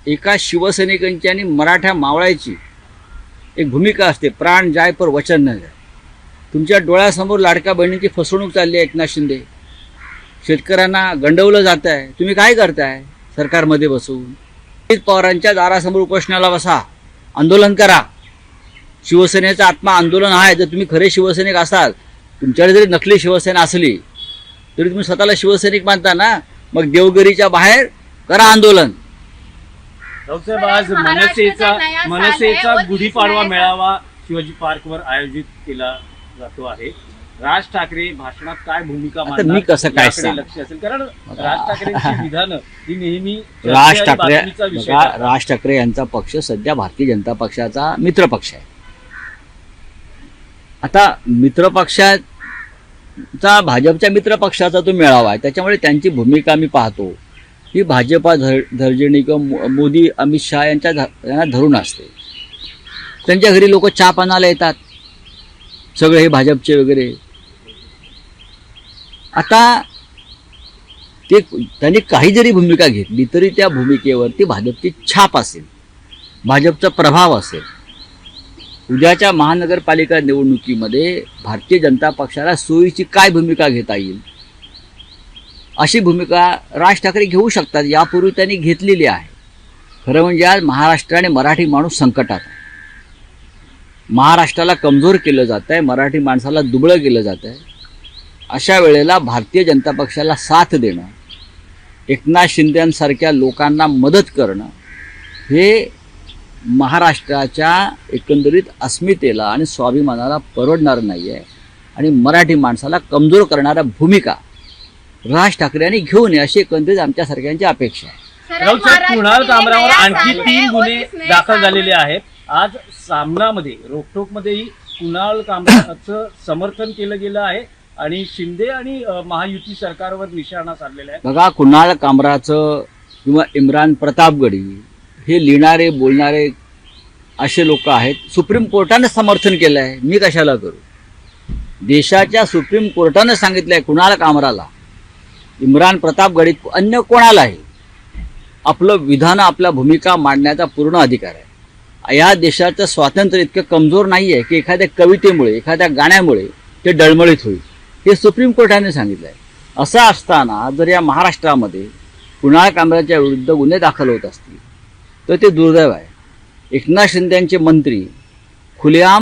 एका शिवसैनिकांची आणि मराठा मावळ्याची एक भूमिका असते, प्राण जाय पर वचन न जाय. तुमच्या डोळ्यासमोर लाडक्या बहिणींची फसवणूक चालली आहे. एकनाथ शिंदे शेतकऱ्यांना गंडवलं जात आहे. तुम्ही काय करताय सरकारमध्ये बसून? अजित पवारांच्या दारासमोर उपोषणाला बसा, आंदोलन करा. शिवसेनेचा आत्मा आंदोलन आहे. जर तुम्ही खरे शिवसैनिक असाल, तुमच्याकडे जरी नकली शिवसेना असली तरी तुम्ही स्वतःला शिवसैनिक मानता ना, मग देवगिरीच्या बाहेर करा आंदोलन. राऊतसाहेब, आज मनसेचा गुढीपाडवा मेळावा शिवाजी पार्कवर आयोजित केला जातो आहे. राज ठाकरे भाषणात काय भूमिका मांडणार, मी कसं काय याकडे लक्ष असेल? कारण राज ठाकरेंची विधानं ही नेहमी राज बातमीचा विषय आहे. राज ठाकरे यांचा पक्ष सध्या भारतीय जनता पक्षाचा मित्र पक्ष आहे. आता मित्र पक्षाचा, भाजपच्या मित्र पक्षाचा तो मेळावा आहे, त्याच्यामुळे त्यांची भूमिका मी पाहतो ही भाजपा धर्जणी किंवा मोदी अमित शहा यांना धरून असते. त्यांच्या घरी लोक चहा पानाला येतात, सगळे हे भाजपचे वगैरे. आता ते त्यांनी काही जरी भूमिका घेतली तरी त्या भूमिकेवरती भाजपची छाप असेल, भाजपचा प्रभाव असेल. उद्याच्या महानगरपालिका निवडणुकीमध्ये भारतीय जनता पक्षाला सोयीची काय भूमिका घेता येईल अशी भूमिका राज ठाकरे घेऊ शकतात. यापूर्वी त्यांनी घेतलेली आहे. खरं म्हणजे आज महाराष्ट्र आणि मराठी माणूस संकटात आहे. महाराष्ट्राला कमजोर केलं जात आहे, मराठी माणसाला दुबळं केलं जात आहे. अशा वेळेला भारतीय जनता पक्षाला साथ देणं, एकनाथ शिंदेसारख्या लोकांना मदत करणं हे महाराष्ट्राच्या एकंदरीत अस्मितेला आणि स्वाभिमानाला परवडणारं नाही आहे. आणि मराठी माणसाला कमजोर करणाऱ्या भूमिका राज ठाकरे यांनी घेऊ नये अशी एकंदरीत आमच्या सर्वांची अपेक्षा आहे. राऊतसाहेब, कुणाल कामरावर आणखी 3 गुन्हे दाखल झालेले आहेत. आज सामनामध्ये रोकटोकमध्येही कुणाल कामराचं समर्थन केलं गेलं आहे आणि शिंदे आणि महायुती सरकारवर निशाणा साधलेला आहे. बघा, कुणाल कामराचं किंवा इम्रान प्रतापगडी हे लिहिणारे बोलणारे असे लोक आहेत. सुप्रीम कोर्टाने समर्थन केलं आहे, मी कशाला करू? देशाच्या सुप्रीम कोर्टाने सांगितलं आहे कुणाल कामराला, इम्रान प्रतापगडी, अन्य कोणालाही आपलं विधान, आपल्या भूमिका मांडण्याचा पूर्ण अधिकार आहे. या देशाचं स्वातंत्र्य इतकं कमजोर नाही आहे की एखाद्या कवितेमुळे, एखाद्या गाण्यामुळे ते डळमळीत होईल. हे सुप्रीम कोर्टाने सांगितलं आहे. असं असताना जर या महाराष्ट्रामध्ये कुणाल कामराच्या विरुद्ध गुन्हे दाखल होत असतील तर ते दुर्दैव आहे. एकनाथ शिंदेचे मंत्री खुलेआम